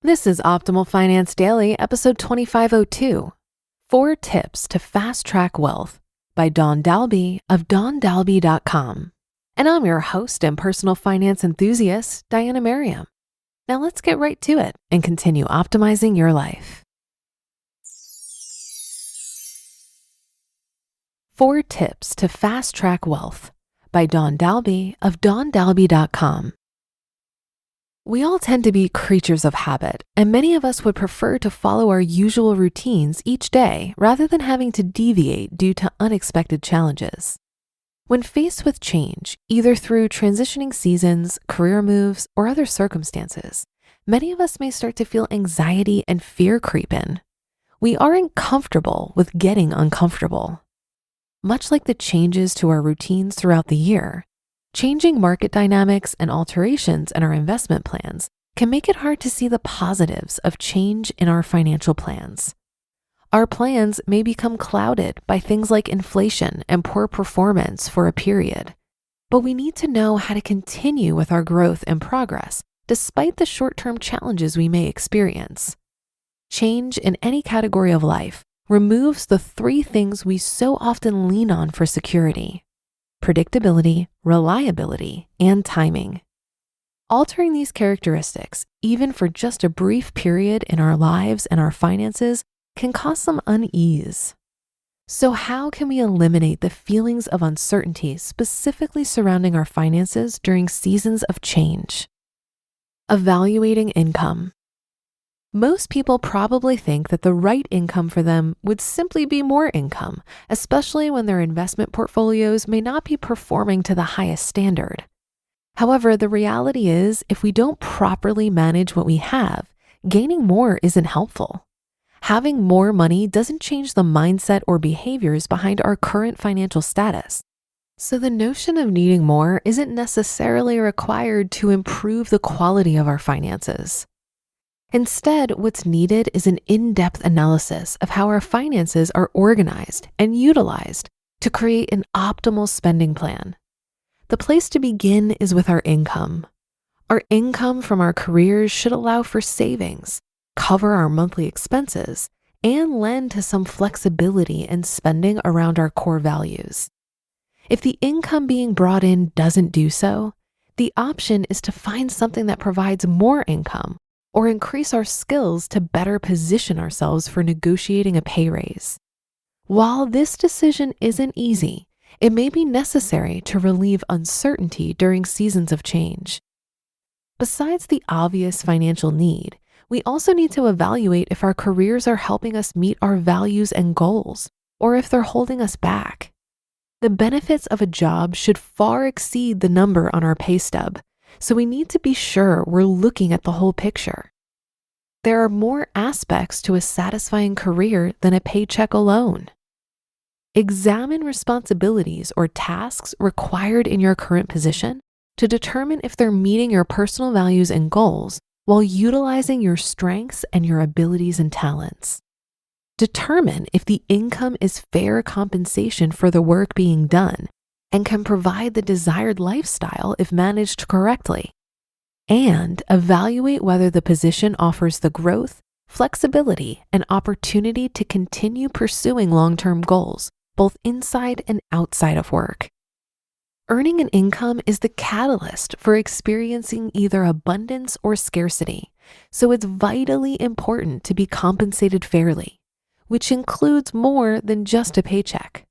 This is Optimal Finance Daily, episode 2502, 4 Tips to Fast Track Wealth by Dahlby of dahlby.com. And I'm your host and personal finance enthusiast, Diana Merriam. Now let's get right to it and continue optimizing your life. 4 Tips to Fast Track Wealth by Dahlby of dahlby.com. We all tend to be creatures of habit, and many of us would prefer to follow our usual routines each day rather than having to deviate due to unexpected challenges. When faced with change, either through transitioning seasons, career moves, or other circumstances, many of us may start to feel anxiety and fear creep in. We aren't comfortable with getting uncomfortable. Much like the changes to our routines throughout the year, changing market dynamics and alterations in our investment plans can make it hard to see the positives of change in our financial plans. Our plans may become clouded by things like inflation and poor performance for a period, but we need to know how to continue with our growth and progress despite the short-term challenges we may experience. Change in any category of life removes the 3 things we so often lean on for security: predictability, reliability, and timing. Altering these characteristics, even for just a brief period in our lives and our finances, can cause some unease. So how can we eliminate the feelings of uncertainty specifically surrounding our finances during seasons of change? Evaluating income. Most people probably think that the right income for them would simply be more income, especially when their investment portfolios may not be performing to the highest standard. However, the reality is, if we don't properly manage what we have, gaining more isn't helpful. Having more money doesn't change the mindset or behaviors behind our current financial status. So the notion of needing more isn't necessarily required to improve the quality of our finances. Instead, what's needed is an in-depth analysis of how our finances are organized and utilized to create an optimal spending plan. The place to begin is with our income. Our income from our careers should allow for savings, cover our monthly expenses, and lend to some flexibility in spending around our core values. If the income being brought in doesn't do so, the option is to find something that provides more income or increase our skills to better position ourselves for negotiating a pay raise. While this decision isn't easy, it may be necessary to relieve uncertainty during seasons of change. Besides the obvious financial need, we also need to evaluate if our careers are helping us meet our values and goals, or if they're holding us back. The benefits of a job should far exceed the number on our pay stub, so we need to be sure we're looking at the whole picture. There are more aspects to a satisfying career than a paycheck alone. Examine responsibilities or tasks required in your current position to determine if they're meeting your personal values and goals while utilizing your strengths and your abilities and talents. Determine if the income is fair compensation for the work being done and can provide the desired lifestyle if managed correctly. And evaluate whether the position offers the growth, flexibility, and opportunity to continue pursuing long-term goals, both inside and outside of work. Earning an income is the catalyst for experiencing either abundance or scarcity, so it's vitally important to be compensated fairly, which includes more than just a paycheck.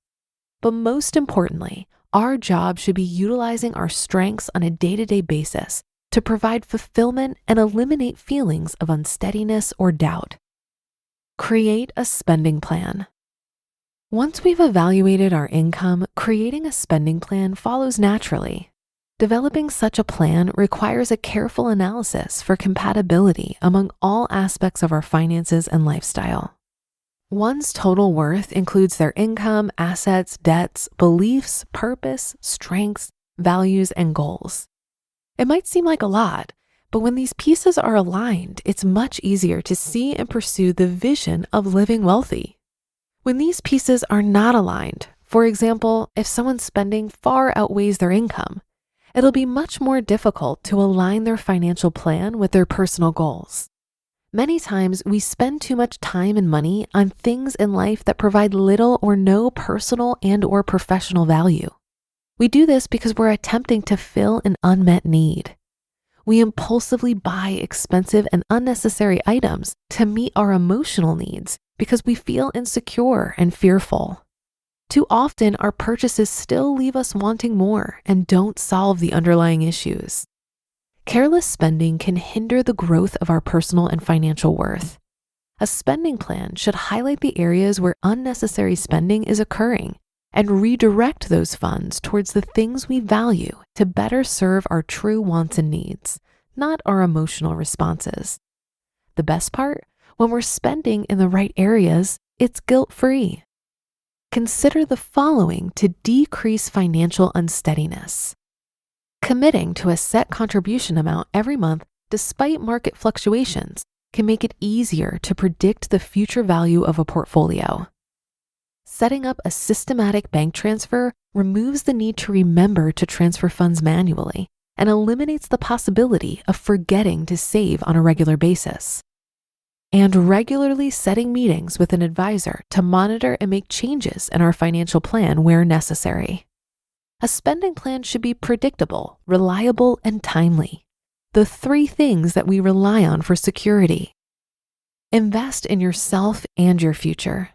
But most importantly, our job should be utilizing our strengths on a day-to-day basis to provide fulfillment and eliminate feelings of unsteadiness or doubt. Create a spending plan. Once we've evaluated our income, creating a spending plan follows naturally. Developing such a plan requires a careful analysis for compatibility among all aspects of our finances and lifestyle. One's total worth includes their income, assets, debts, beliefs, purpose, strengths, values, and goals. It might seem like a lot, but when these pieces are aligned, it's much easier to see and pursue the vision of living wealthy. When these pieces are not aligned, for example, if someone's spending far outweighs their income, it'll be much more difficult to align their financial plan with their personal goals. Many times we spend too much time and money on things in life that provide little or no personal and/or professional value. We do this because we're attempting to fill an unmet need. We impulsively buy expensive and unnecessary items to meet our emotional needs because we feel insecure and fearful. Too often, our purchases still leave us wanting more and don't solve the underlying issues. Careless spending can hinder the growth of our personal and financial worth. A spending plan should highlight the areas where unnecessary spending is occurring and redirect those funds towards the things we value to better serve our true wants and needs, not our emotional responses. The best part, when we're spending in the right areas, it's guilt-free. Consider the following to decrease financial unsteadiness. Committing to a set contribution amount every month despite market fluctuations can make it easier to predict the future value of a portfolio. Setting up a systematic bank transfer removes the need to remember to transfer funds manually and eliminates the possibility of forgetting to save on a regular basis. And regularly setting meetings with an advisor to monitor and make changes in our financial plan where necessary. A spending plan should be predictable, reliable, and timely. The 3 things that we rely on for security. Invest in yourself and your future.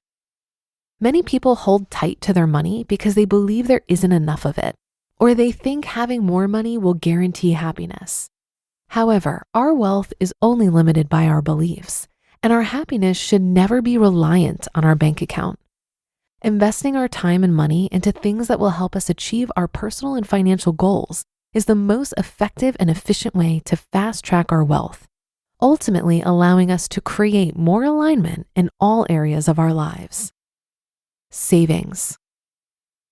Many people hold tight to their money because they believe there isn't enough of it, or they think having more money will guarantee happiness. However, our wealth is only limited by our beliefs, and our happiness should never be reliant on our bank account. Investing our time and money into things that will help us achieve our personal and financial goals is the most effective and efficient way to fast-track our wealth, ultimately allowing us to create more alignment in all areas of our lives. Savings.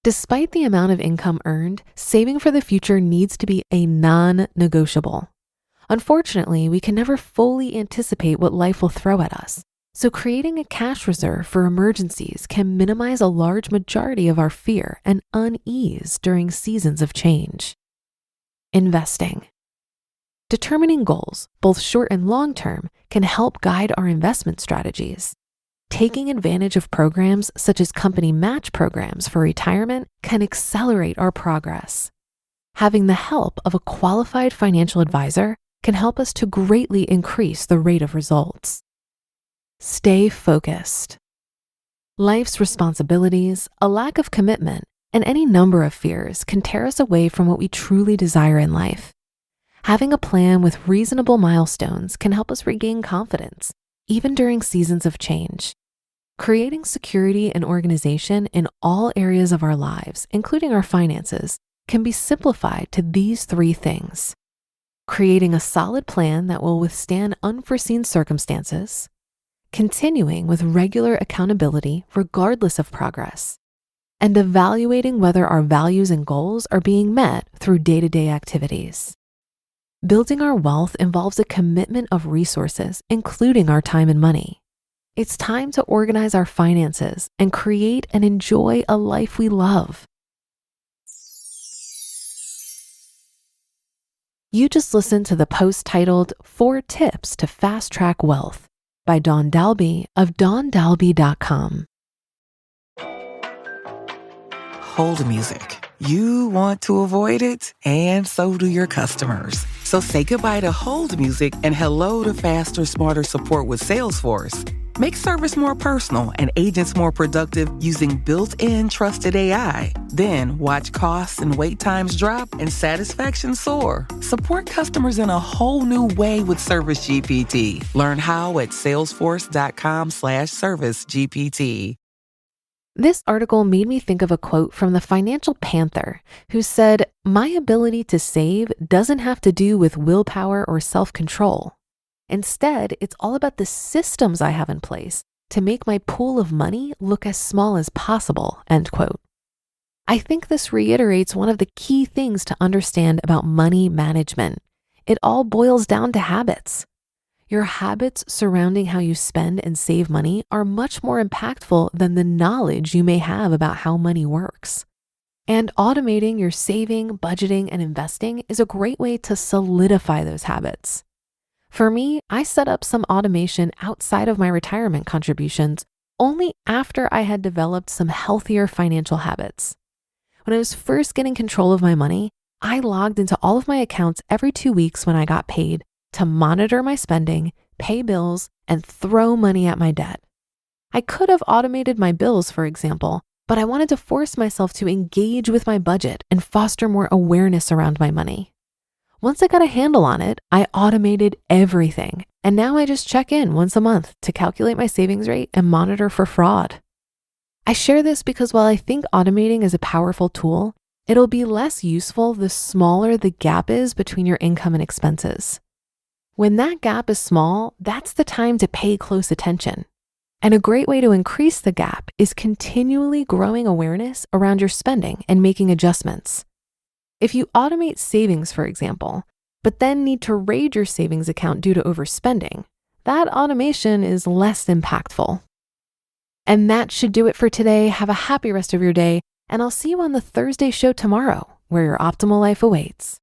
Despite the amount of income earned, saving for the future needs to be a non-negotiable. Unfortunately, we can never fully anticipate what life will throw at us. So creating a cash reserve for emergencies can minimize a large majority of our fear and unease during seasons of change. Investing. Determining goals, both short and long term, can help guide our investment strategies. Taking advantage of programs such as company match programs for retirement can accelerate our progress. Having the help of a qualified financial advisor can help us to greatly increase the rate of results. Stay focused. Life's responsibilities, a lack of commitment, and any number of fears can tear us away from what we truly desire in life. Having a plan with reasonable milestones can help us regain confidence, even during seasons of change. Creating security and organization in all areas of our lives, including our finances, can be simplified to these 3 things. Creating a solid plan that will withstand unforeseen circumstances, continuing with regular accountability regardless of progress, and evaluating whether our values and goals are being met through day-to-day activities. Building our wealth involves a commitment of resources, including our time and money. It's time to organize our finances and create and enjoy a life we love. You just listened to the post titled 4 Tips to Fast Track Wealth by Dahlby of Dahlby.com. Hold music. You want to avoid it, and so do your customers. So say goodbye to hold music and hello to faster, smarter support with Salesforce. Make service more personal and agents more productive using built-in trusted AI. Then watch costs and wait times drop and satisfaction soar. Support customers in a whole new way with Service GPT. Learn how at salesforce.com/service GPT. This article made me think of a quote from the financial panther who said, "My ability to save doesn't have to do with willpower or self-control. Instead, it's all about the systems I have in place to make my pool of money look as small as possible," end quote. I think this reiterates one of the key things to understand about money management. It all boils down to habits. Your habits surrounding how you spend and save money are much more impactful than the knowledge you may have about how money works. And automating your saving, budgeting, and investing is a great way to solidify those habits. For me, I set up some automation outside of my retirement contributions only after I had developed some healthier financial habits. When I was first getting control of my money, I logged into all of my accounts every 2 weeks when I got paid to monitor my spending, pay bills, and throw money at my debt. I could have automated my bills, for example, but I wanted to force myself to engage with my budget and foster more awareness around my money. Once I got a handle on it, I automated everything, and now I just check in once a month to calculate my savings rate and monitor for fraud. I share this because while I think automating is a powerful tool, it'll be less useful the smaller the gap is between your income and expenses. When that gap is small, that's the time to pay close attention. And a great way to increase the gap is continually growing awareness around your spending and making adjustments. If you automate savings, for example, but then need to raid your savings account due to overspending, that automation is less impactful. And that should do it for today. Have a happy rest of your day, and I'll see you on the Thursday show tomorrow, where your optimal life awaits.